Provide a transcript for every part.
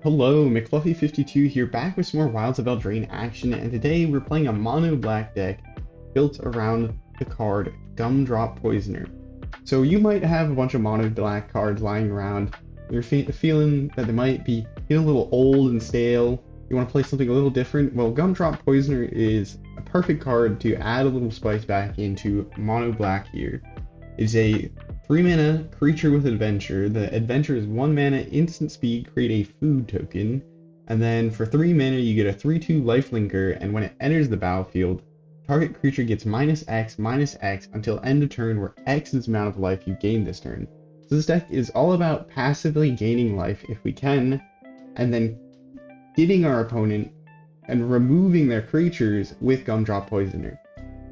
Hello, McFluffy52 here, back with some more Wilds of Eldraine action, and today we're playing a mono black deck built around the card Gumdrop Poisoner. So you might have a bunch of mono black cards lying around, you're feeling that they might be getting a little old and stale, you want to play something a little different. Well, Gumdrop Poisoner is a perfect card to add a little spice back into mono black here. It's a 3-mana creature with adventure. The adventure is 1 mana instant speed, create a food token, and then for 3 mana you get a 3/2 lifelinker, and when it enters the battlefield, target creature gets -X until end of turn, where X is the amount of life you gain this turn. So this deck is all about passively gaining life if we can, and then getting our opponent and removing their creatures with Gumdrop Poisoner.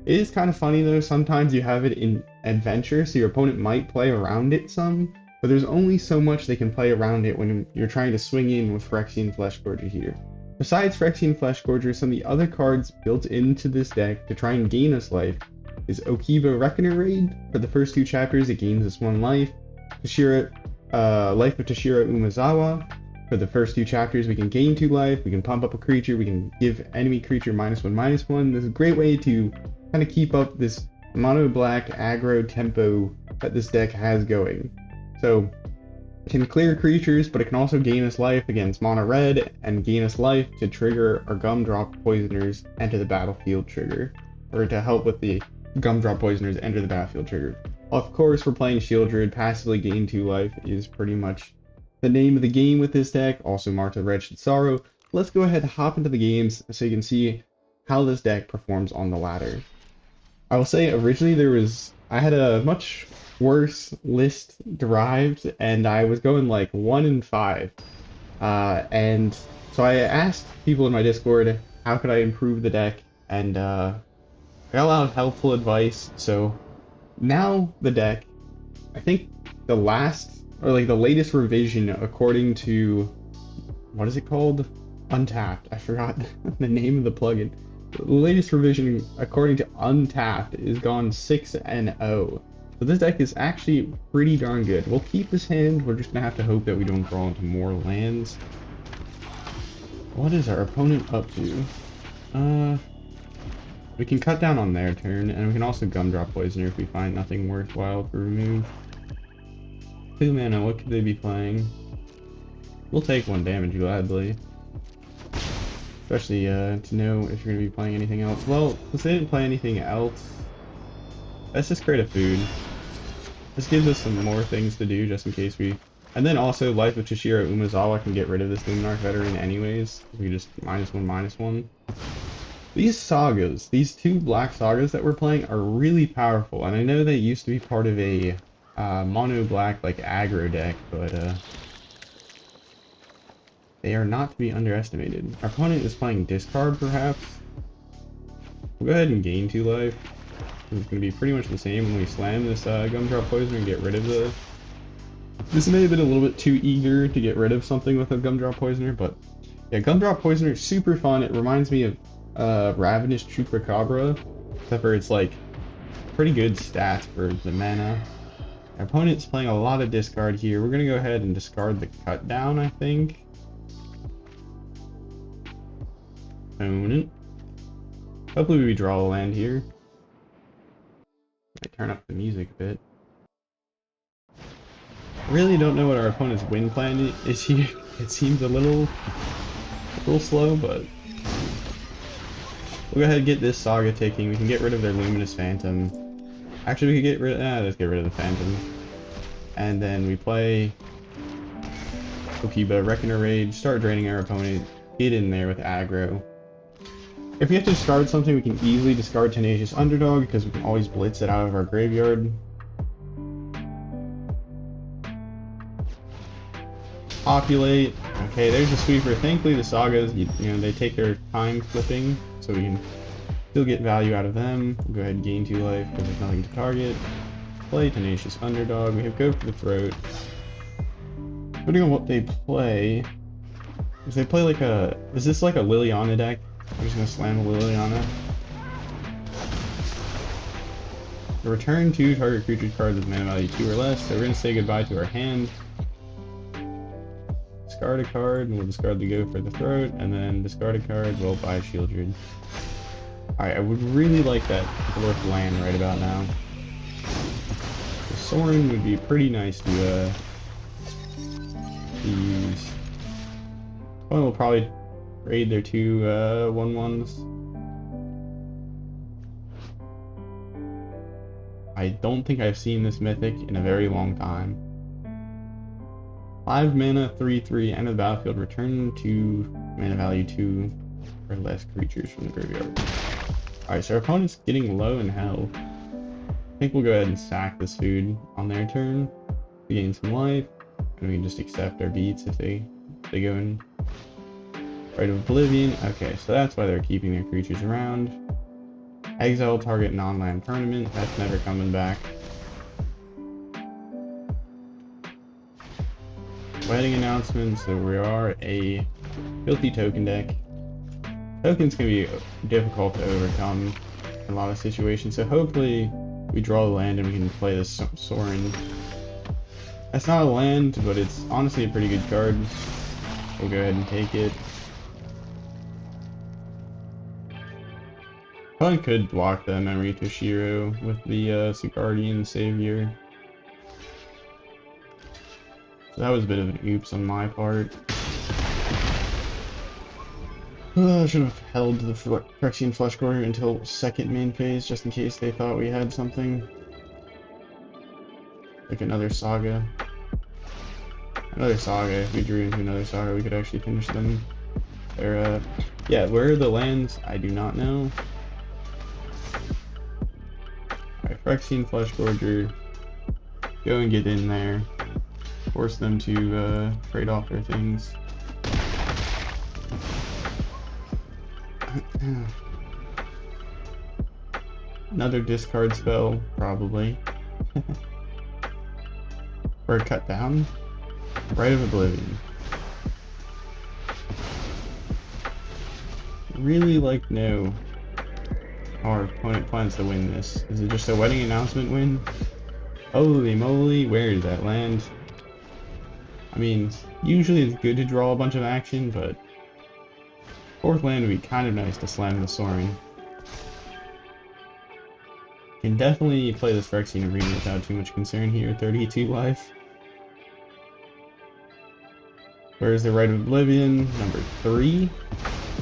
It is kind of funny though, sometimes you have it in adventure, so your opponent might play around it some, but there's only so much they can play around it when you're trying to swing in with Phyrexian Fleshgorger here. Besides Phyrexian Fleshgorger, some of the other cards built into this deck to try and gain us life is Okiba Reckoner Raid. For the first 2 chapters it gains us 1 life. Life of Toshiro Umezawa. For the first 2 chapters we can gain 2 life, we can pump up a creature, we can give enemy creature -1/-1. This is a great way to kind of keep up this mono black aggro tempo that this deck has going. So it can clear creatures, but it can also gain us life against mono red and gain us life to trigger our Gumdrop Poisoners enter the battlefield trigger, or to help with the Gumdrop Poisoners enter the battlefield trigger. Of course, we're playing Sheoldred. Passively gain 2 life is pretty much the name of the game with this deck, also marked with Wretched Sorrow. Let's go ahead and hop into the games so you can see how this deck performs on the ladder. I will say originally I had a much worse list derived, and I was going like 1 in 5. And so I asked people in my Discord how could I improve the deck, and I got a lot of helpful advice. So now the deck, I think the latest revision according to, what is it called? Untapped. I forgot the name of the plugin. The latest revision, according to Untapped, is gone 6-0. So this deck is actually pretty darn good. We'll keep this hand. We're just going to have to hope that we don't draw into more lands. What is our opponent up to? We can cut down on their turn, and we can also Gumdrop Poisoner if we find nothing worthwhile to remove. 2 mana, what could they be playing? We'll take 1 damage gladly. Especially to know if you're going to be playing anything else. Well, since they didn't play anything else, let's just create a food. This gives us some more things to do just in case we... And then also Life of Toshiro Umezawa can get rid of this Luminarch Veteran anyways. We just -1/-1. These sagas, these 2 black sagas that we're playing are really powerful. And I know they used to be part of a mono black like aggro deck, but they are not to be underestimated. Our opponent is playing discard, perhaps. We'll go ahead and gain 2 life. It's going to be pretty much the same when we slam this Gumdrop Poisoner and get rid of the... This may have been a little bit too eager to get rid of something with a Gumdrop Poisoner, but yeah, Gumdrop Poisoner is super fun. It reminds me of Ravenous Chupacabra, except for it's like pretty good stats for the mana. Our opponent's playing a lot of discard here. We're going to go ahead and discard the cut down, I think. Opponent. Hopefully we draw a land here. I turn up the music a bit. I really don't know what our opponent's win plan is here. It seems a little slow, but we'll go ahead and get this saga ticking. We can get rid of their Luminous Phantom. Actually, we could let's get rid of the Phantom. And then we play Okiba Reckoner Raid, start draining our opponent, get in there with aggro. If we have to discard something, we can easily discard Tenacious Underdog because we can always blitz it out of our graveyard. Populate. Okay, there's the sweeper. Thankfully the sagas, you know, they take their time flipping, so we can still get value out of them. We'll go ahead and gain 2 life because there's nothing to target. Play Tenacious Underdog. We have Go for the Throat. Depending on what they play, if they play like a... Is this like a Liliana deck? I'm just going to slam a Liliana. Return 2 target creature cards with mana value 2 or less, so we're going to say goodbye to our hand. discard a card, and we'll discard the Go for the Throat, and then discard a card, we'll buy Sheoldred. Alright, I would really like that 4th land right about now. The Sorin would be pretty nice to use. Well, we'll probably raid their 2 1/1s. I don't think I've seen this mythic in a very long time. 5 mana, 3/3, end of the battlefield, return 2 mana value 2 or less creatures from the graveyard. Alright, so our opponent's getting low in health. I think we'll go ahead and sack this food on their turn to gain some life, and we can just accept our beats if they go in. Right of Oblivion. Okay, so that's why they're keeping their creatures around. Exile target non-land permanent. That's never coming back. Wedding announcement. So we are a filthy token deck. Tokens can be difficult to overcome in a lot of situations. So hopefully we draw the land and we can play this Sorin. That's not a land, but it's honestly a pretty good card. We'll go ahead and take it. Probably could block the Memory Toshiro with the Sugardian Savior. So that was a bit of an oops on my part. I should have held the Phyrexian Fleshgorger until 2nd main phase, just in case they thought we had something. Like another Saga. Another Saga. If we drew into another Saga, we could actually finish them. They're, yeah, where are the lands? I do not know. Alright, Phyrexian Fleshgorger. Go and get in there. Force them to trade off their things. Another discard spell, probably. Or cut down. Right of Oblivion. Really like to know how our opponent plans to win this. Is it just a wedding announcement win? Holy moly, where is that land? I mean, usually it's good to draw a bunch of action, but 4th land would be kind of nice to slam the Sorin. Can definitely play this Phyrexian Arena without too much concern here. 32 life. Where's the Right of Oblivion? Number 3?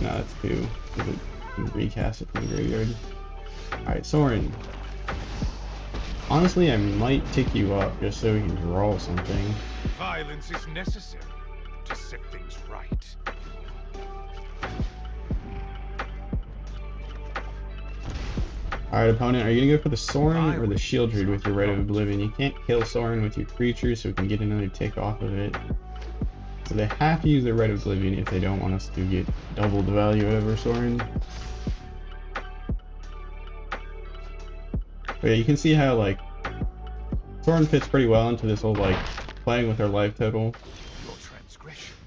No, that's 2. We can recast it from the graveyard. Alright, Sorin. Honestly, I might tick you up just so we can draw something. Violence is necessary to set things right. Alright, opponent, are you gonna go for the Sorin or the Sheoldred with your Right of Oblivion? You can't kill Sorin with your creature, so we can get another tick off of it. So they have to use their Right of Oblivion if they don't want us to get double the value over Sorin. But yeah, you can see how, like, Sorin fits pretty well into this whole, like, playing with our life total.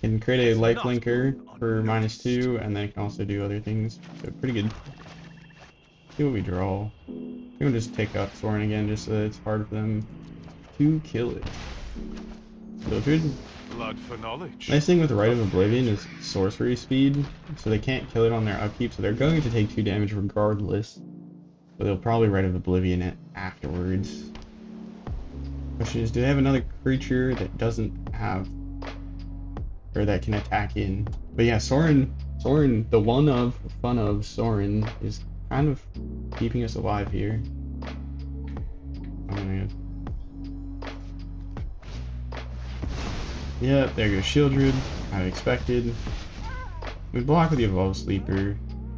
Can create a life linker for -2, and then it can also do other things. So pretty good. See what we draw. We'll just take out Sorin again, just so that it's hard for them to kill it. Filtered. Blood for knowledge. Nice thing with Right of Oblivion is sorcery speed, so they can't kill it on their upkeep, so they're going to take 2 damage regardless. But they'll probably Right of Oblivion it afterwards. Question is, do they have another creature that doesn't have, or that can attack in? But yeah, Sorin, the fun of Sorin is kind of keeping us alive here. Oh man. Yep, there goes Sheoldred. I expected. We block with the Evolved Sleeper,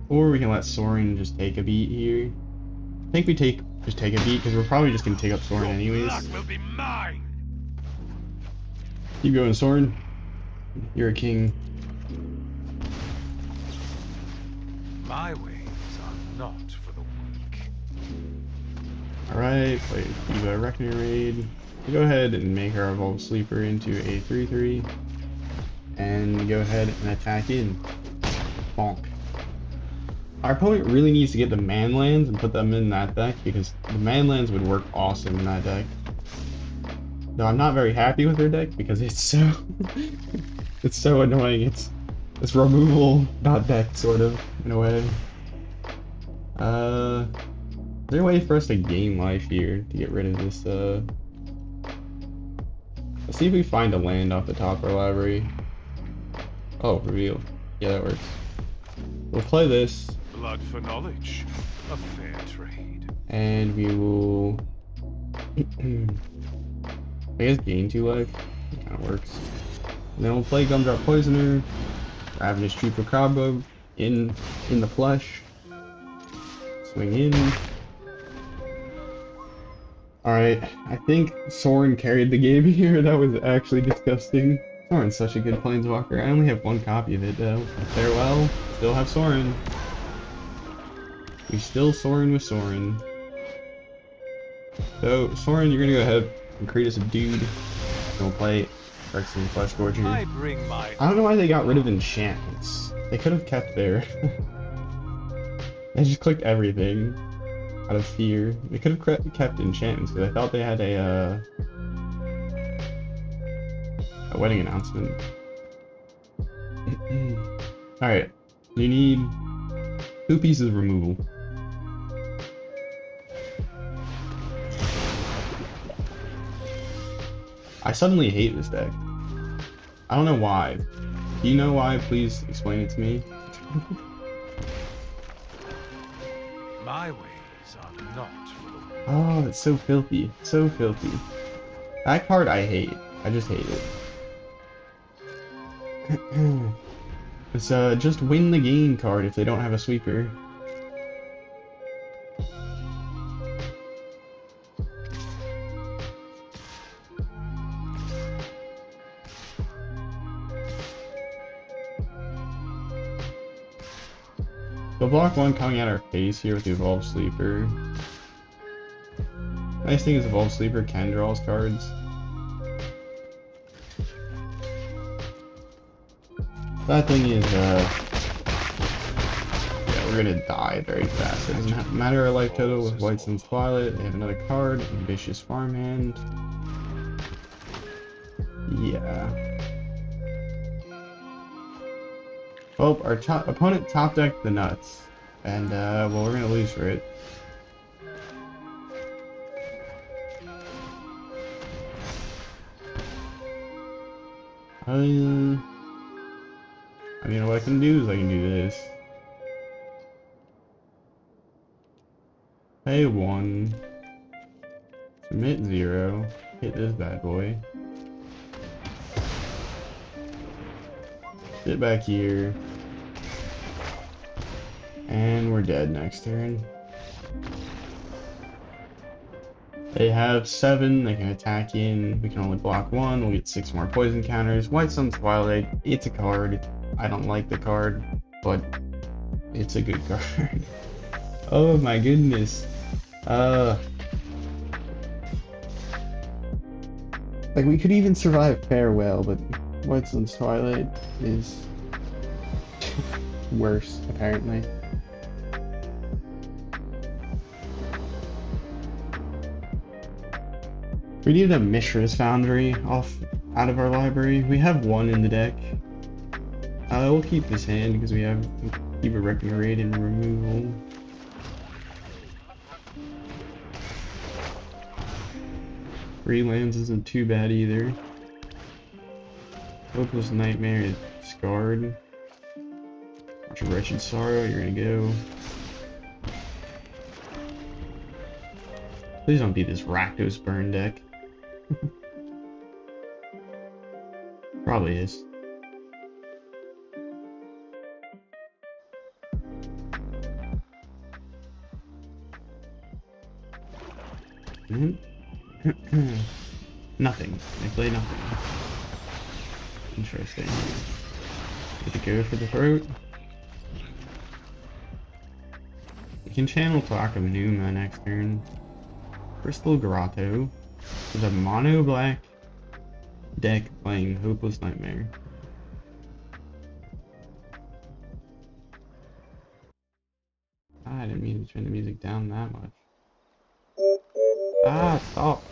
or we can let Sorin just take a beat here. I think we just take a beat because we're probably just gonna take up Sorin anyways. Blood will be mine. Keep going, Sorin. You're a king. My ways are not for the weak. Alright, play Okiba Reckoner Raid. We'll go ahead and make our Evolved Sleeper into a 3/3. And go ahead and attack in. Bonk. Our opponent really needs to get the man lands and put them in that deck, because the man lands would work awesome in that deck. Though I'm not very happy with their deck because it's so It's so annoying. It's removal, not deck, sort of, in a way. Is there a way for us to gain life here to get rid of this, Let's see if we find a land off the top of our library. Oh, reveal. Yeah, that works. We'll play this. Blood for knowledge. A fair trade. And we will... I guess gain 2 life. That kind of works. And then we'll play Gumdrop Poisoner, Ravenous Chupacabra in the flesh. Swing in. Alright, I think Sorin carried the game here. That was actually disgusting. Sorin's such a good planeswalker. I only have 1 copy of it though. Farewell. Still have Sorin. We still Sorin with Sorin. So, Sorin, you're gonna go ahead and create us a dude. And we'll play Phyrexian Fleshgorger. I don't know why they got rid of enchantments. They could have kept their... They just clicked everything out of fear. They could have kept enchantments because I thought they had a wedding announcement. Alright, you need 2 pieces of removal. I suddenly hate this deck. I don't know why. Do you know why? Please explain it to me. My ways are not for the... Oh, it's so filthy. So filthy. That card I hate. I just hate it. It's just win the game card if they don't have a sweeper. So block 1 coming at our face here with the Evolved Sleeper. Nice thing is Evolved Sleeper can draw us cards. That thing is, yeah, we're gonna die very fast. It doesn't matter our life total with White Sun's Twilight. They have another card, Ambitious Farmhand. Yeah. Well, our opponent top decked the nuts, and well, we're gonna lose for it. I mean, what I can do is I can do this. Pay 1, submit 0, hit this bad boy. Sit back here. And we're dead next turn. They have 7, they can attack in, we can only block 1, we'll get 6 more poison counters. White Sun's Twilight, it's a card. I don't like the card, but it's a good card. Oh my goodness. Like we could even survive Farewell, but White Sun's Twilight is worse, apparently. We need a Mishra's Foundry out of our library. We have 1 in the deck. We'll keep this hand because we have Okiba Reckoner Raid and removal. Three lands isn't too bad either. Hopeless Nightmare is scarred. Watch a Wretched Sorrow, you're gonna go. Please don't be this Rakdos burn deck. Probably is. Nothing. They play nothing. Interesting. Get to go for the throat. We can channel Talk of Numa next turn. Crystal Grotto. There's a mono black deck playing Hopeless Nightmare. I didn't mean to turn the music down that much. Ah, stop.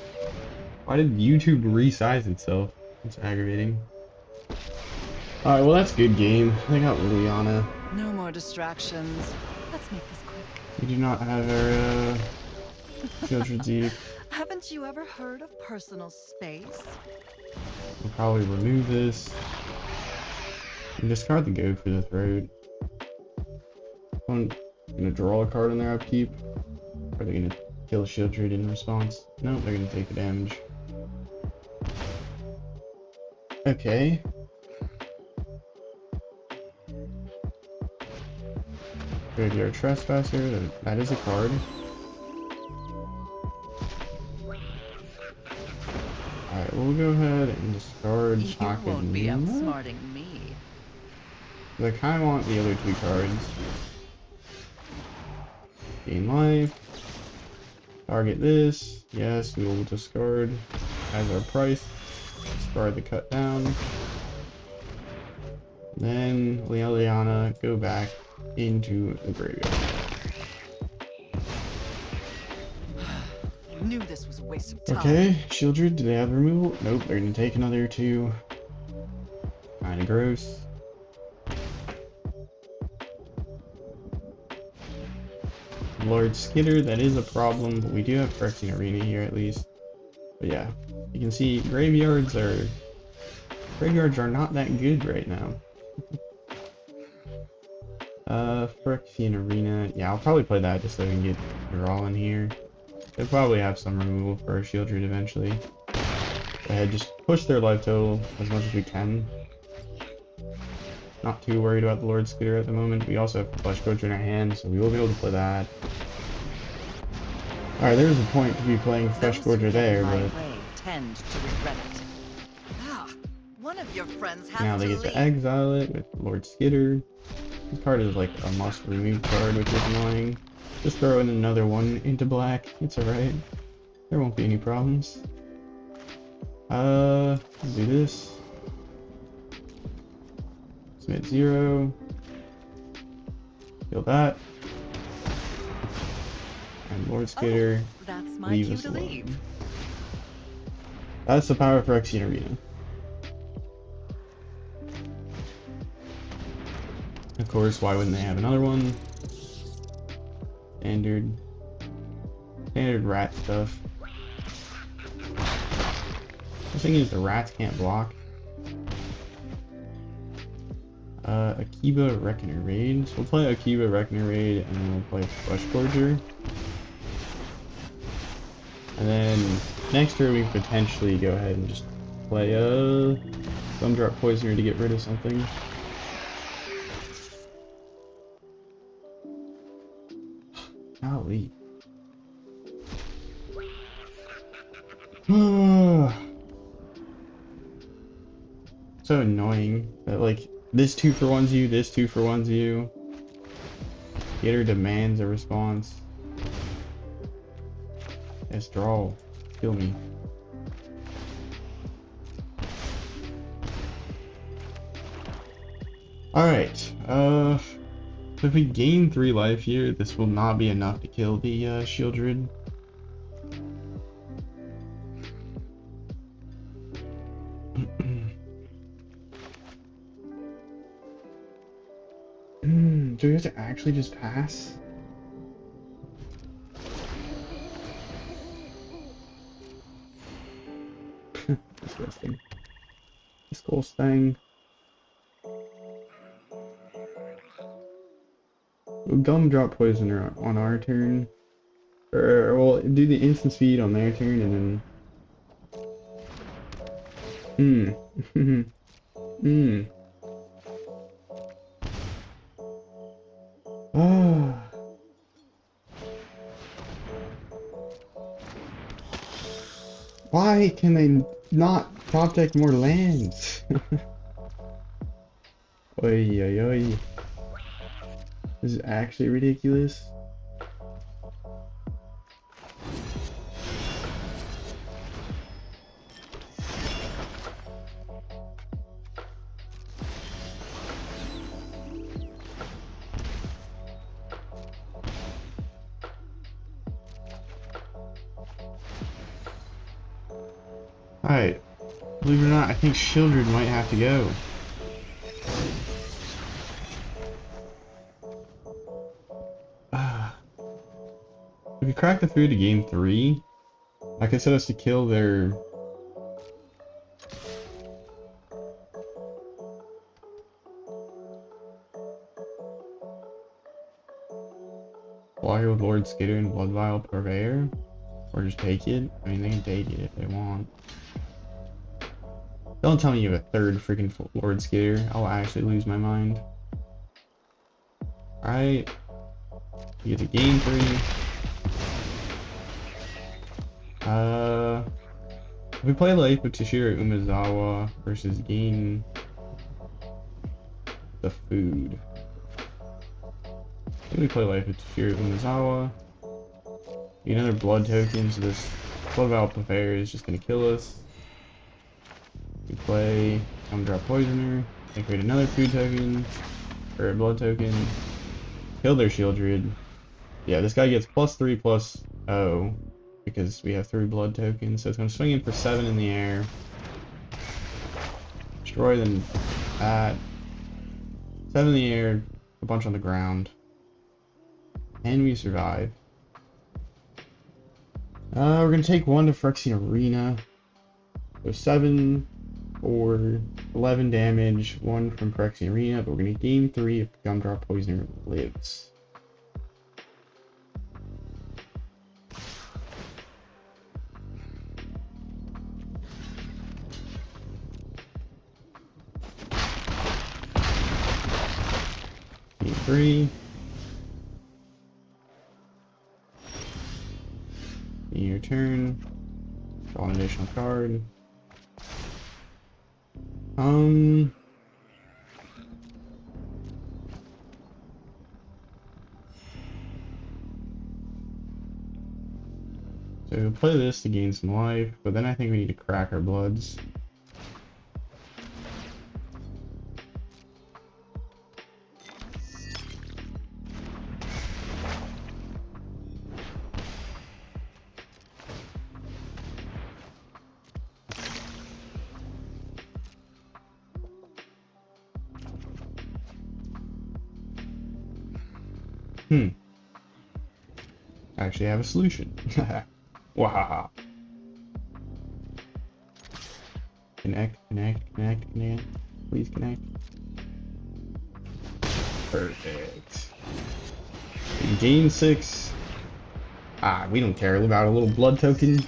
Why did YouTube resize itself? It's aggravating. Alright, well that's good game. They got Liliana. No more distractions. Let's make this quick. We do not have our Sheoldred Zeke. Haven't you ever heard of personal space? We'll probably remove this. And discard the goat for the throat. I'm gonna draw a card on their upkeep. Are they gonna kill Sheoldred in response? No, they're gonna take the damage. Okay. Graveyard Trespasser, that is a card. Alright, we'll go ahead and discard You won't be Takuma. outsmarting me. I kind of want the other two cards. Gain life. Target this. Yes, we will discard as our price. Discard the cut down. Then Liliana, go back into the graveyard. Knew this was a waste of time. Okay, Sheoldred, do they have removal? Nope, they're gonna take another two. Kinda gross. Lord Skitter, that is a problem, but we do have Phyrexian Arena here at least. But yeah, you can see graveyards are not that good right now. Phyrexian Arena, yeah, I'll probably play that just so we can get draw in here. They'll probably have some removal for our Sheoldred eventually. Go ahead, just push their life total as much as we can. Not too worried about the Lord Skitter at the moment. We also have Fleshgorger in our hand, so we will be able to play that. Alright, there's a point to be playing Fleshgorger there, but tend to regret it. Ah, one of your friends has now they get to exile it with Lord Skitter. This card is like a must remove card, which is annoying. Just throw in another one into black. It's alright. There won't be any problems. Do this. Submit 0. Kill that. And Lord Skitter, that's my leave cue us to alone. leave. That's the power of Phyrexian Arena. Of course, why wouldn't they have another one? Standard rat stuff. The thing is, the rats can't block. Okiba Reckoner Raid. So we'll play Okiba Reckoner Raid, and then we'll play Fleshgorger. And then next turn we can potentially go ahead and just play Gumdrop Poisoner to get rid of something. Golly. So annoying that like this 2-for-1's you, this 2-for-1's you. Getter demands a response. Yes, draw. Kill me. Alright, so if we gain 3 life here, this will not be enough to kill the Sheoldred. Do we have to actually just pass? Disgusting. Disgusting. We'll Gumdrop Poisoner on our turn. Or we'll do the instant speed on their turn and then... Ah. Why can they not top deck more lands? Oi, oi, oi. This is actually ridiculous. Alright, believe it or not, I think Sheoldred might have to go. we crack the food to game 3. I could set us to kill their... Block it with Lord Skitter and Blood Vial Purveyor. Or just take it. I mean, they can take it if they want. Don't tell me you have a third freaking Lord Skitter. I'll actually lose my mind. Alright. We get to game 3. If we play Life with Toshiro Umezawa versus gain the food. I think we play Life with Toshiro Umezawa. Get another blood token, so this Blood Vial Purveyor is just gonna kill us. We play Gumdrop Poisoner, and create another food token, or a blood token. Kill their Sheoldred. Yeah, this guy gets +3/+0 because we have 3 blood tokens, so it's gonna swing in for 7 in the air. Destroy them. 7 in the air, a bunch on the ground. And we survive. We're gonna take 1 to Phyrexian Arena. So 7 for 11 damage, 1 from Phyrexian Arena, but we're gonna game 3 if Gumdrop Poisoner lives. Game 3. Your turn. Draw an additional card. So we'll play this to gain some life, but then I think we need to crack our bloods. I actually have a solution. Wow. Connect. Please connect. Perfect. In game 6. We don't care about a little blood token.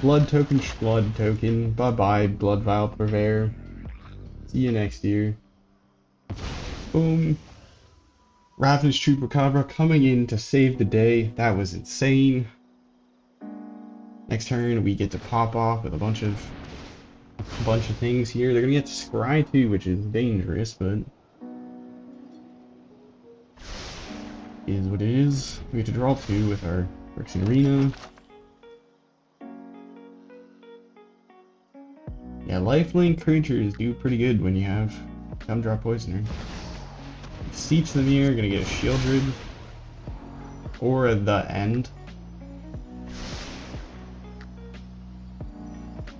Blood token. Bye-bye, Blood Vial Purveyor. See you next year. Boom. Ravenous Chupacabra coming in to save the day. That was insane. Next turn we get to pop off with a bunch of things here. They're gonna get to scry too, which is dangerous, but is what it is. We get to draw 2 with our Phyrexian Arena. Yeah, lifelink creatures do pretty good when you have Gumdrop Poisoner. Seach the Dimir, gonna get a Sheoldred. Or at the end.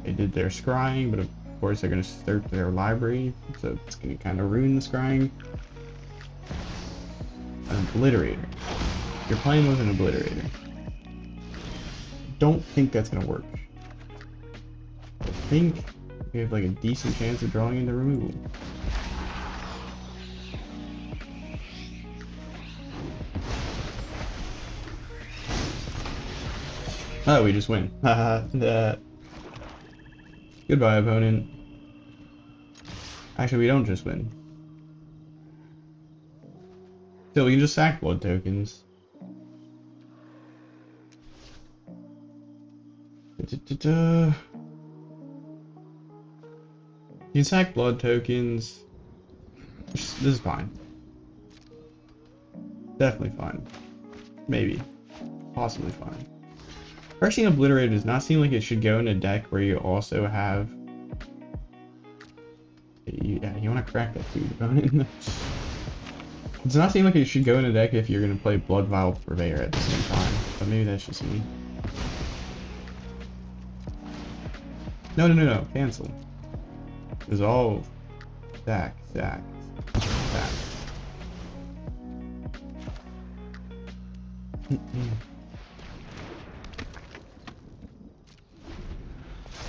They did their scrying, but of course they're gonna slurp their library, so it's gonna kind of ruin the scrying. An Obliterator. You're playing with an Obliterator. Don't think that's gonna work. I think we have like a decent chance of drawing into removal. Oh, we just win. Haha. Goodbye, opponent. Actually, we don't just win. Still, we can just sack blood tokens. You can sack blood tokens. This is fine. Definitely fine. Maybe. Possibly fine. Phyrexian Obliterator does not seem like it should go in a deck where you also have... Yeah, you want to crack that food opponent. It does not seem like it should go in a deck if you're going to play Blood Vial Purveyor at the same time. But maybe that's just me. No. Cancel. Resolve. Sack.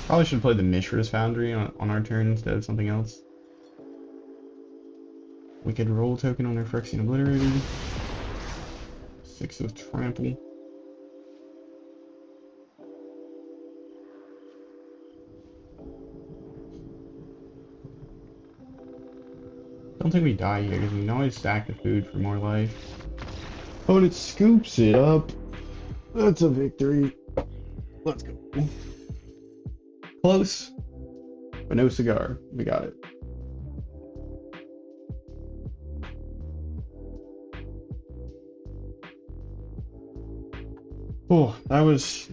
Probably should have played the Mishra's Foundry on our turn instead of something else. We could roll token on our Phyrexian Obliterator. 6 of Trample. Don't think we die here because we can always stack the food for more life. Oh, and it scoops it up. That's a victory. Let's go. Close, but no cigar. We got it. Oh, that was...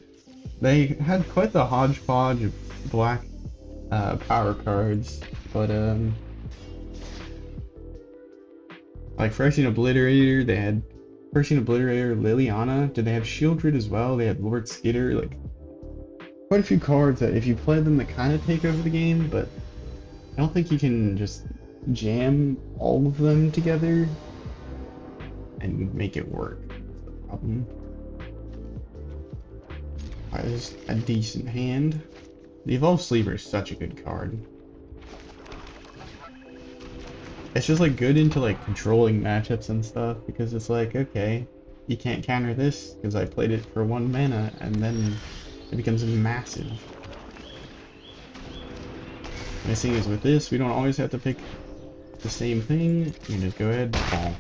They had quite the hodgepodge of black power cards, but like Phyrexian Obliterator, they had Phyrexian Obliterator, Liliana. Did they have Sheoldred as well? They had Lord Skitter. Like quite a few cards that if you play them, they kind of take over the game, but I don't think you can just jam all of them together and make it work. That's the problem. Alright, this is a decent hand. The Evolved Sleeper is such a good card. It's just like good into like controlling matchups and stuff because it's like, okay, you can't counter this because I played it for 1 mana and then it becomes massive. Nice thing is with this, we don't always have to pick the same thing. You can just go ahead and ball.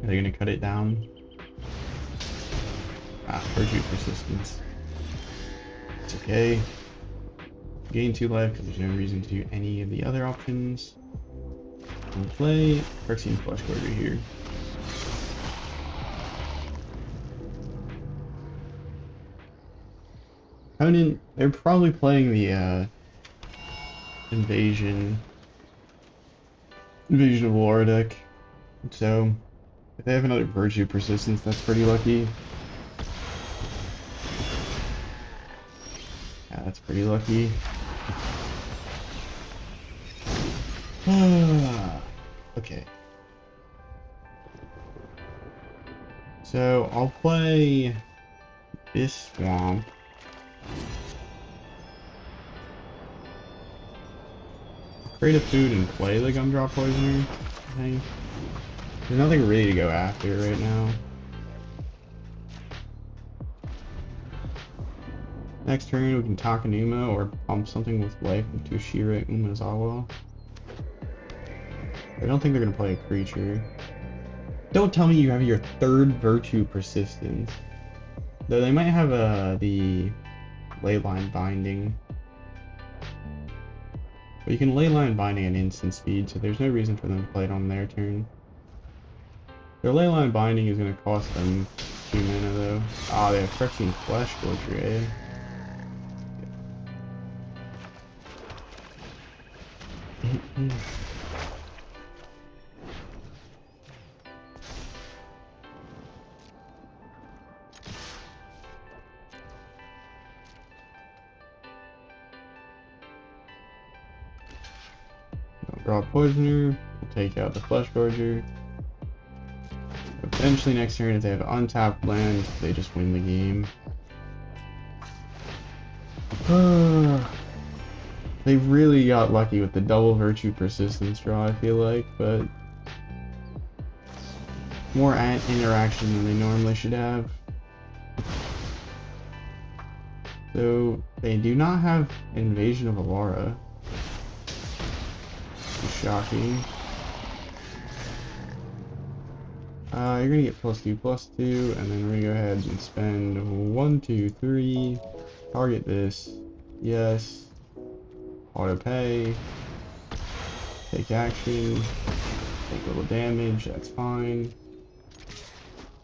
Are they gonna cut it down? Ah, Virtue Persistence. It's okay. Gain 2 life because there's no reason to do any of the other options. We'll play Phyrexian Fleshgorger here. Opponent, they're probably playing the Invasion of Alara deck. So if they have another Virtue Persistence, that's pretty lucky. Yeah, that's pretty lucky. Okay. So I'll play this Swamp. Create a food and play the Gumdrop Poisoner, I think. There's nothing really to go after right now. Next turn we can Takenuma or pump something with life with Toshiro Umezawa. I don't think they're gonna play a creature. Don't tell me you have your 3rd Virtue Persistence. Though they might have the Leyline Binding. But you can Leyline Binding at instant speed, so there's no reason for them to play it on their turn. Their Leyline Binding is going to cost them 2 mana though. Ah, they have Phyrexian Fleshgorger, eh? Gumdrop Poisoner, we'll take out the Fleshgorger. Eventually next turn, if they have untapped land, they just win the game. They really got lucky with the double Virtue Persistence draw, I feel like, but more interaction than they normally should have. So they do not have Invasion of Alara. Shocking. You're gonna get +2/+2, and then we're gonna go ahead and spend 1, 2, 3. Target this. Yes. Auto pay. Take action. Take a little damage. That's fine.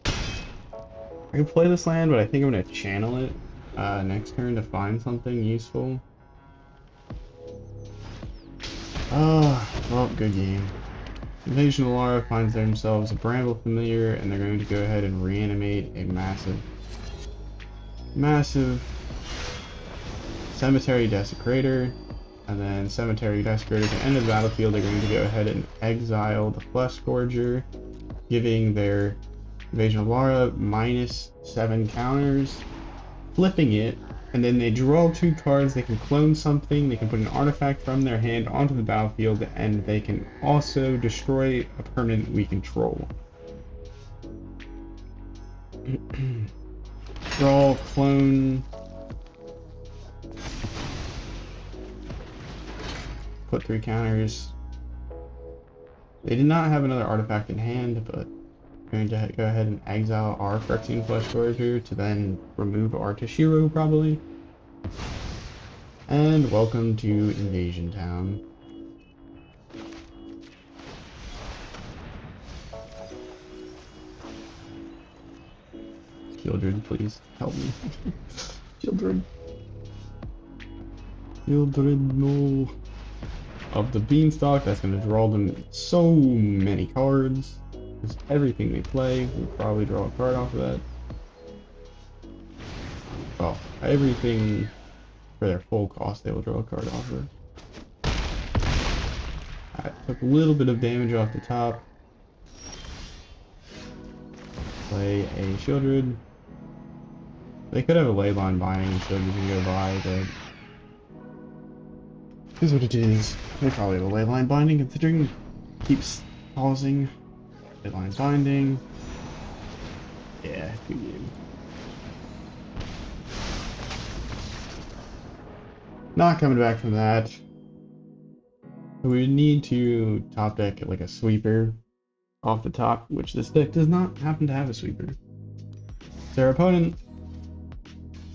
I can play this land, but I think I'm gonna channel it next turn to find something useful. Well, good game. Invasion of Alara finds themselves a Bramble Familiar, and they're going to go ahead and reanimate a massive Cemetery Desecrator, and then Cemetery Desecrator at the end of the battlefield, they're going to go ahead and exile the Fleshgorger, giving their Invasion of Alara, -7 counters, flipping it, and then they draw 2 cards, they can clone something, they can put an artifact from their hand onto the battlefield, and they can also destroy a permanent we control. Draw, clone, put 3 counters. They did not have another artifact in hand, but I'm going to go ahead and exile our Phyrexian Fleshgorger to then remove our Toshiro, probably. And welcome to Invasion Town. Sheoldred, please help me. Sheoldred. Sheoldred, no. Of the Beanstalk, that's going to draw them so many cards. Because everything they play, we'll probably draw a card off of that. Well, everything for their full cost, they will draw a card off of. I took a little bit of damage off the top. Play a Sheoldred. They could have a Leyline Binding and Sheoldred can go by, but here's what it is. They probably have a Leyline Binding, considering it keeps pausing. Leyline Binding. Yeah, good game. Not coming back from that. We need to top deck like a sweeper off the top, which this deck does not happen to have a sweeper. So our opponent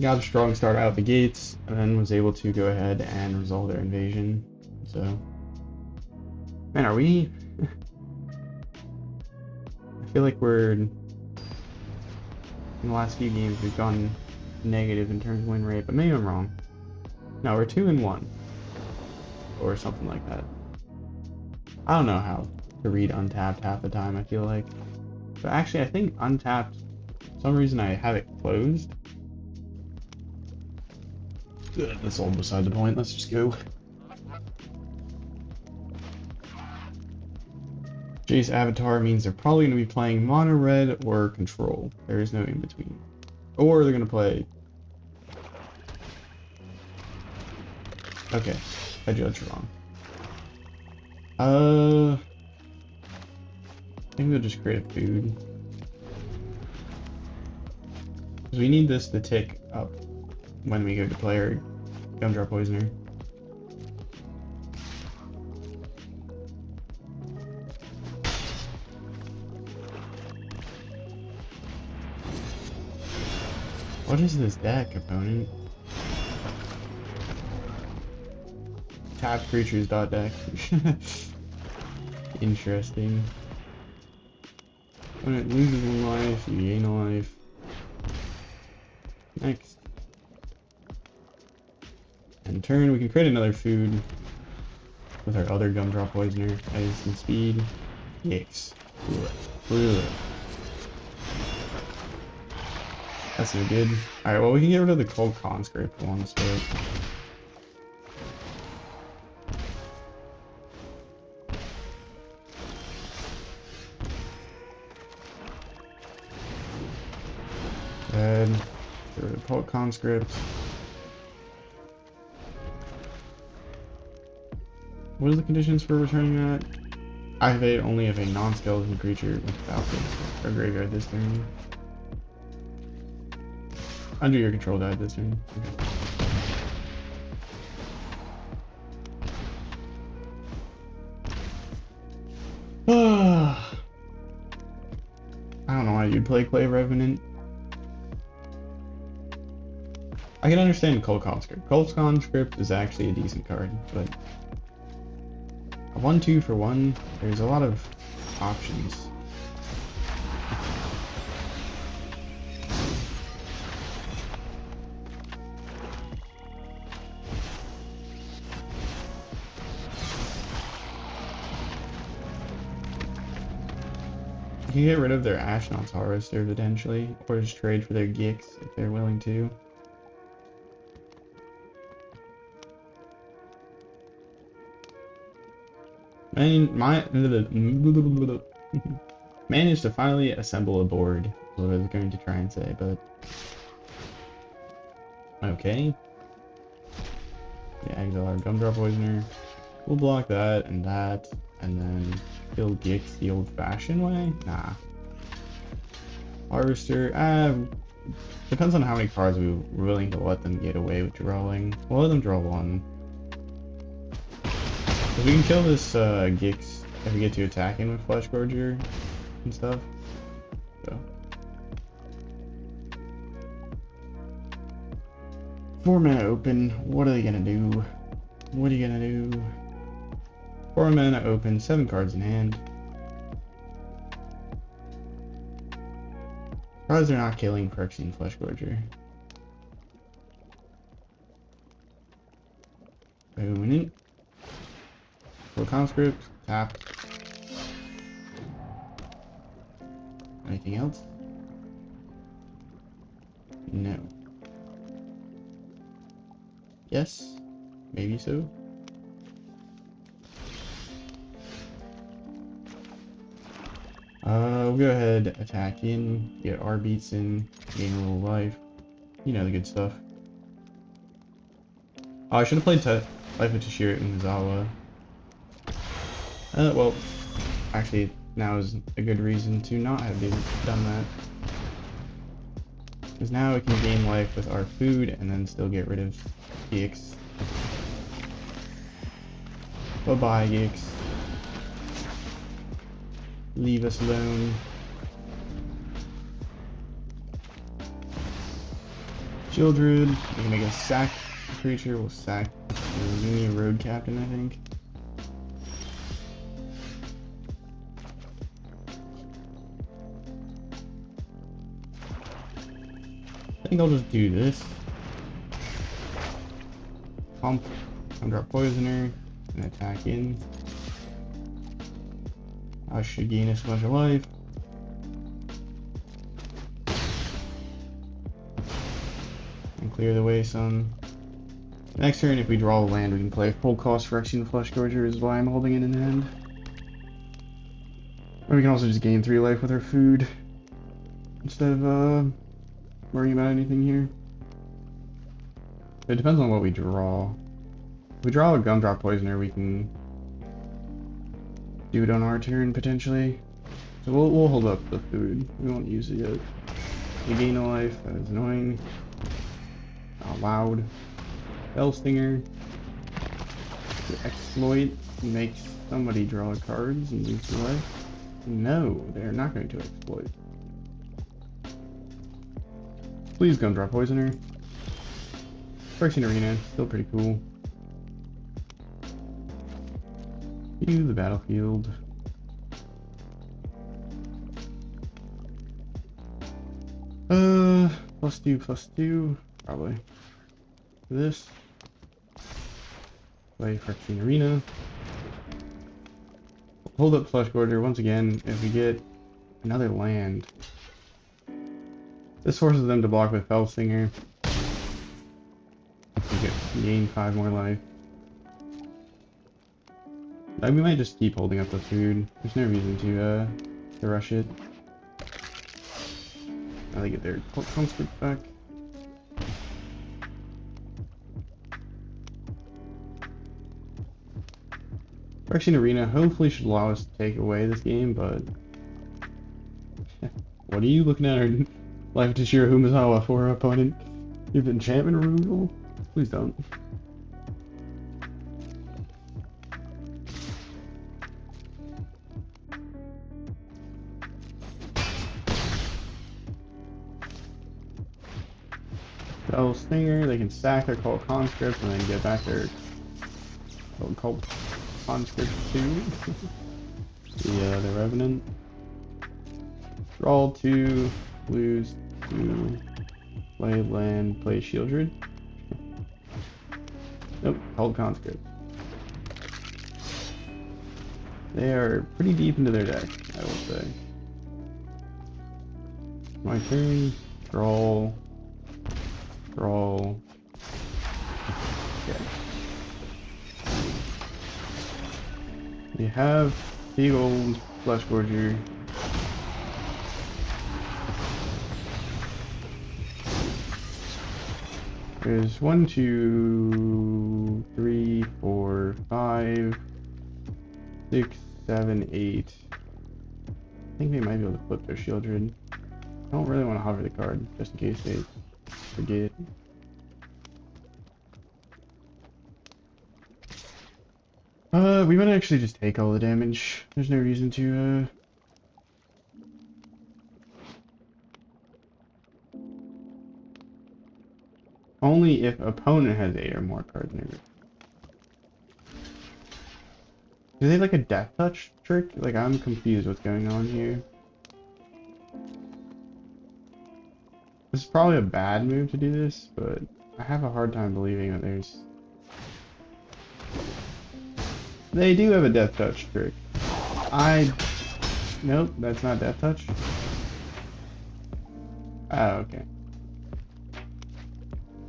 got a strong start out the gates, and then was able to go ahead and resolve their invasion. So, man, are we? I feel like we're in the last few games we've gone negative in terms of win rate, but maybe I'm wrong. No, we're 2-1 or something like that. I don't know how to read Untapped half the time, I feel like. But actually, I think Untapped, for some reason I have it closed. That's all beside the point. Let's just go. Jace Avatar means they're probably going to be playing Mono Red or Control. There is no in between. Or they're going to play... Okay, I judged wrong. I think they'll just create a food. Because we need this to tick up when we go to play our Gumdrop Poisoner. What is this deck, opponent? Tap creatures dot deck. Interesting. When it loses 1 life, you gain a life. Next. In turn, we can create another food with our other Gumdrop Poisoner. Instant speed. Yikes. Ugh. That's no good. Alright, well, we can get rid of the Cold Conscript once, but... Get rid of Cold Conscript. What are the conditions for returning that? Activate only if a non-skeleton creature with Falcon or graveyard this turn. Under your control died this turn. Okay. I don't know why you'd play Clay Revenant. I can understand Cold Conscript. Cold Conscript is actually a decent card, but a 1-2 for 1, there's a lot of options. You can get rid of their Ashnod's Harvester potentially, or just trade for their Gix if they're willing to. I mean, Managed to finally assemble a board, is what I was going to try and say, but... Okay. Yeah, exile our Gumdrop Poisoner. We'll block that, and then kill Gix the old-fashioned way? Nah. Harvester, depends on how many cards we're willing to let them get away with drawing. We'll let them draw one. Because we can kill this Gix if we get to attacking with Fleshgorger and stuff. So. 4-mana open, what are they gonna do? What are you gonna do? 4-mana open, 7 cards in hand. Surprised they're not killing Phyrexian Fleshgorger. Booming in. Full conscript, tap. Anything else? No. Yes? Maybe so? We'll go ahead, attack in, get our beats in, gain a little life. You know the good stuff. Oh, I should have played Life of Toshiro Umezawa. Well, actually, now is a good reason to not have done that. Because now we can gain life with our food and then still get rid of Gix. Bye-bye, Gix. Leave us alone. Sheoldred, we can make a sack creature, we'll sack the Mini Road Captain, I think. I think I'll just do this. Pump, Gumdrop Poisoner, and attack in. I should gain a bunch of life. And clear the way some. Next turn, if we draw a land, we can play full cost Phyrexian Fleshgorger, is why I'm holding it in hand. Or we can also just gain 3 life with our food, instead of worrying about anything here. It depends on what we draw. If we draw a Gumdrop Poisoner, we can do it on our turn, potentially. So we'll hold up the food. We won't use it yet. We gain a life, that is annoying. Not loud. Stinger. To exploit makes somebody draw cards and lose their life. No, they're not going to exploit. Please Gumdrop Poisoner. Phyrexian Arena, still pretty cool. View the battlefield. +2/+2, probably. This. Play Phyrexian Arena. Hold up Fleshgorger once again. If we get another land, this forces them to block with Stinger. We gain 5 more life. We might just keep holding up the food. There's no reason to rush it. Now they get their conscript back. Phyrexian Arena hopefully should allow us to take away this game, but what are you looking at our Life of Toshiro Umezawa for our opponent? You have enchantment removal? Please don't. Stinger, they can sack their Cult Conscript and then get back their Cult Conscript too. The Revenant. Draw 2, lose 2, play land, play Sheoldred. Nope, Cult Conscript. They are pretty deep into their deck, I will say. My turn, draw. Okay. We have big old Fleshgorger. There's 1, 2, 3, 4, 5, 6, 7, 8. I think they might be able to flip their Sheoldred. I don't really want to hover the card, just in case they forget. We might actually just take all the damage. There's no reason to, Only if opponent has 8 or more cards in their group. Do they have like a death touch trick? Like, I'm confused what's going on here. This is probably a bad move to do this, but I have a hard time believing that there's... They do have a death touch trick. Nope, that's not death touch. Oh, okay.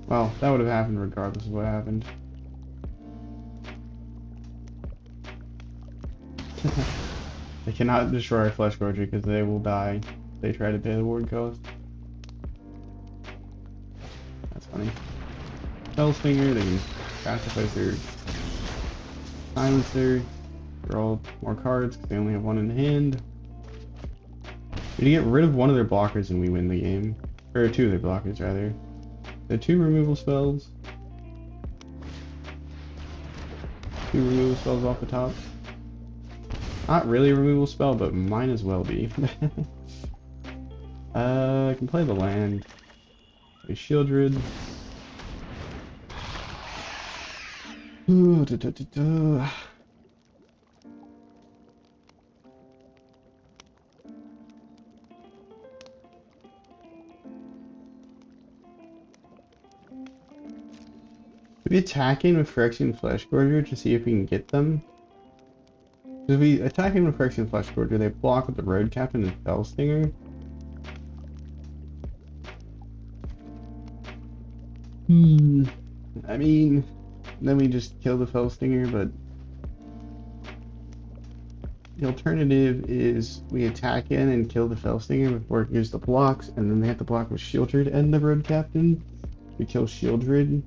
Well, that would have happened regardless of what happened. They cannot destroy our Fleshgorger because they will die if they try to pay the ward cost. That's funny. Spellslinger, they can sacrifice their Silencer, draw more cards because they only have 1 in hand. We get rid of one of their blockers and we win the game. Or 2 of their blockers, rather. The 2 removal spells. 2 removal spells off the top. Not really a removal spell, but might as well be. I can play the land. A Sheoldred. We attack in with Phyrexian Fleshgorger to see if we can get them. If we attack in with Phyrexian Fleshgorger, they block with the Road Captain and Fellstinger. I mean, then we just kill the Fellstinger, but the alternative is we attack in and kill the Fellstinger before it gives the blocks, and then they have to block with Sheoldred and the Road Captain. We kill Sheoldred.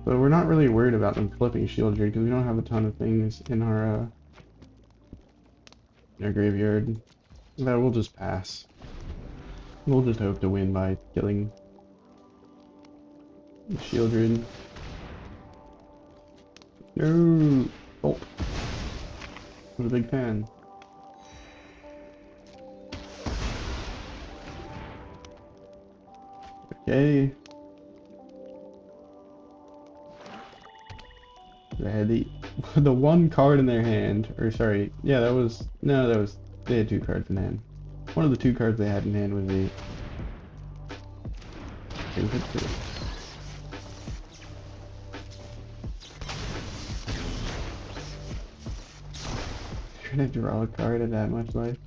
But we're not really worried about them flipping Sheoldred because we don't have a ton of things in our graveyard. That we'll just pass. We'll just hope to win by killing the Sheoldred. No! Oh! I'm a big fan. Okay. They had the 1 card in their hand, or sorry, yeah, they had 2 cards in hand. One of the 2 cards they had in hand was a You're gonna draw a card at that much life?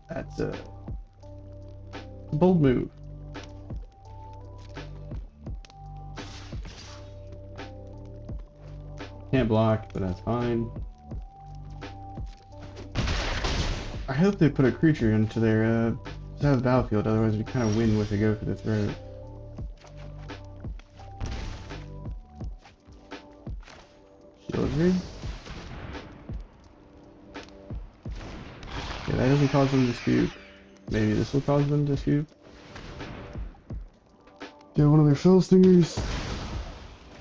That's a bold move. Can't block, but that's fine. I hope they put a creature into their side of the battlefield, otherwise we kind of win with a go for the throat. Sheoldred? Yeah, that doesn't cause them to scoop. Maybe this will cause them to scoop. Get one of their Fellstingers.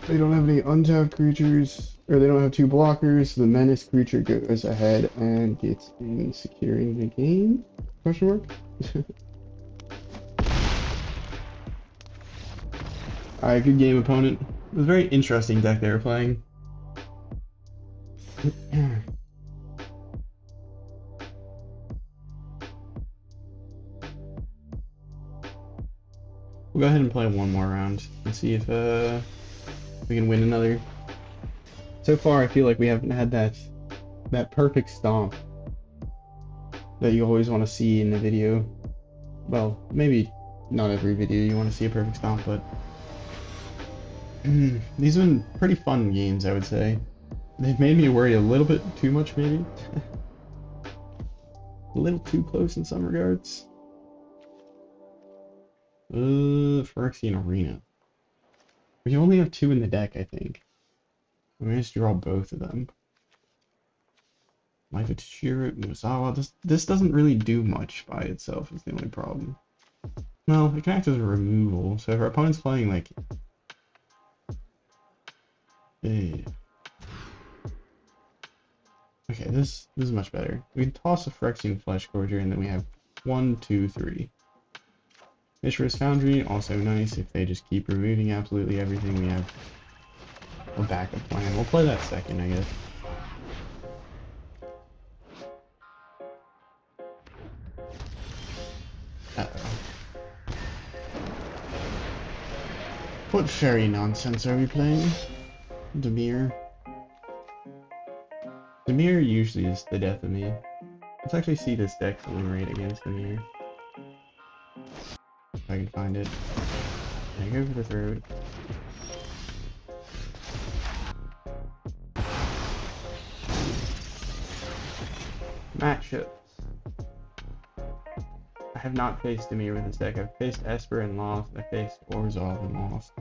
They don't have any untapped creatures, or they don't have 2 blockers, so the menace creature goes ahead and gets in securing the game? Question mark? Alright, good game, opponent. It was a very interesting deck they were playing. We'll go ahead and play one more round and see if we can win another. So far, I feel like we haven't had that perfect stomp that you always want to see in a video. Well, maybe not every video you want to see a perfect stomp, but these have been pretty fun games, I would say. They've made me worry a little bit too much, maybe. A little too close in some regards. Phyrexian Arena. We only have 2 in the deck, I think. We managed to draw both of them. Life of Toshiro Umezawa. This doesn't really do much by itself, is the only problem. Well, it can act as a removal, so if our opponent's playing like... Okay, this is much better. We can toss a Phyrexian Fleshgorger, and then we have 1, 2, 3. Mishra's Foundry, also nice. If they just keep removing absolutely everything, we have a backup plan. We'll play that second, I guess. Uh-oh. What fairy nonsense are we playing? Dimir. Dimir usually is the death of me. Let's actually see this deck win rate against Dimir. If I can find it. I go for the throat. Matchups. I have not faced Dimir with this deck. I've faced Esper and lost. I faced Orzhov and lost.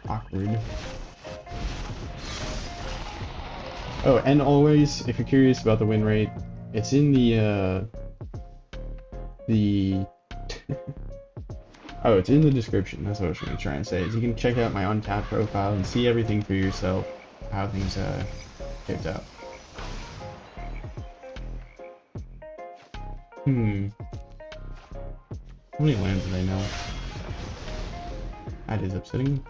Awkward. Oh, and always, if you're curious about the win rate, it's in the oh, it's in the description. That's what I was going to try and say. Is you can check out my Untapped profile and see everything for yourself, how things picked out. How many lands do they know? That is upsetting.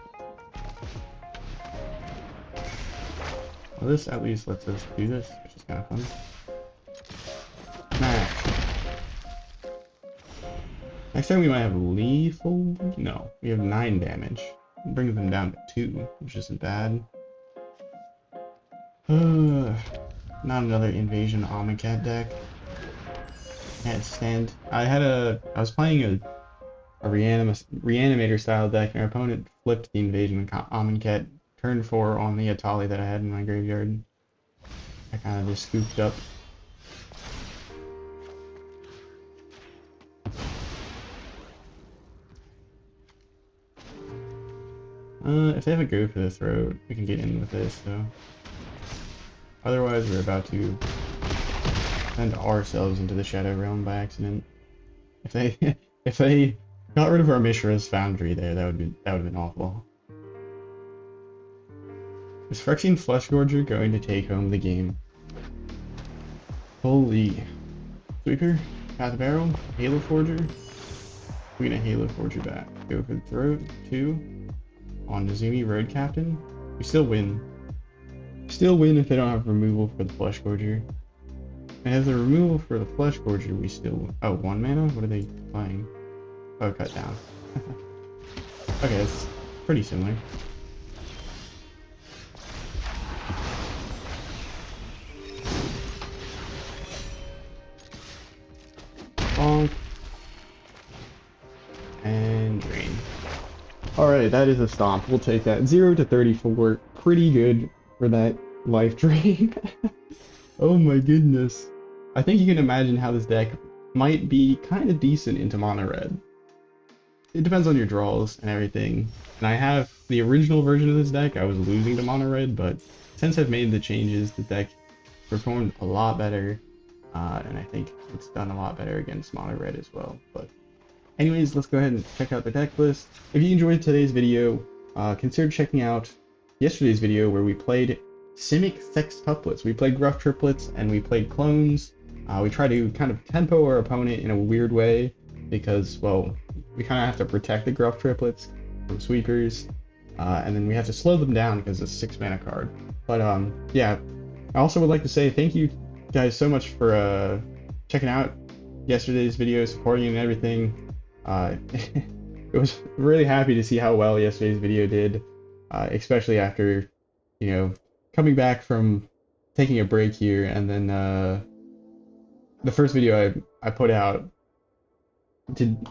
Well, this at least lets us do this, which is kind of fun. Smash. Next time we might have lethal. No, we have 9 damage. It brings them down to 2, which isn't bad. Not another invasion Amonkhet deck. Can't stand. I was playing a reanimator style deck, and our opponent flipped the invasion Amonkhet turn 4 on the Atali that I had in my graveyard. I kind of just scooped up. If they have a go for the throat, we can get in with this, so. Otherwise, we're about to send ourselves into the Shadow Realm by accident. If they got rid of our Mishra's Foundry there, that would have been awful. Is Phyrexian Fleshgorger going to take home the game? Holy. Sweeper, Path of Barrel, Halo Forger. We're gonna Halo Forger back. Go for the throat, 2. On Nizumi Road Captain. We still win. Still win if they don't have removal for the Fleshgorger. And as the removal for the Fleshgorger, we still... Oh, 1 mana? What are they playing? Oh, cut down. Okay, it's pretty similar. Bonk. And drain. Alright, that is a stomp. We'll take that. 0 to 34. Pretty good for that life drain. Oh my goodness. I think you can imagine how this deck might be kind of decent into mono red. It depends on your draws and everything. And I have the original version of this deck. I was losing to mono red, but since I've made the changes, the deck performed a lot better. And I think it's done a lot better against mono red as well. But anyways, let's go ahead and check out the deck list. If you enjoyed today's video, consider checking out yesterday's video where we played Simic Sextuplets. We played Gruff Triplets and we played Clones. We try to kind of tempo our opponent in a weird way because, well, we kind of have to protect the Gruff Triplets from sweepers. And then we have to slow them down because it's a 6 mana card. But yeah, I also would like to say thank you guys so much for checking out yesterday's video, supporting and everything. It was really happy to see how well yesterday's video did, especially after, you know, coming back from taking a break here, and then the first video I put out did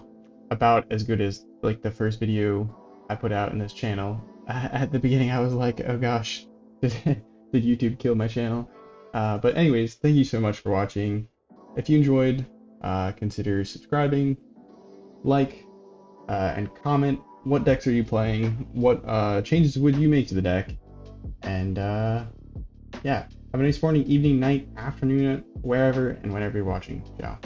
about as good as like the first video I put out in this channel. At the beginning I was like, oh gosh, did YouTube kill my channel? But anyways, thank you so much for watching. If you enjoyed, consider subscribing, like, and comment what decks are you playing, what changes would you make to the deck, and yeah, have a nice morning, evening, night, afternoon, wherever and whenever you're watching. Ciao.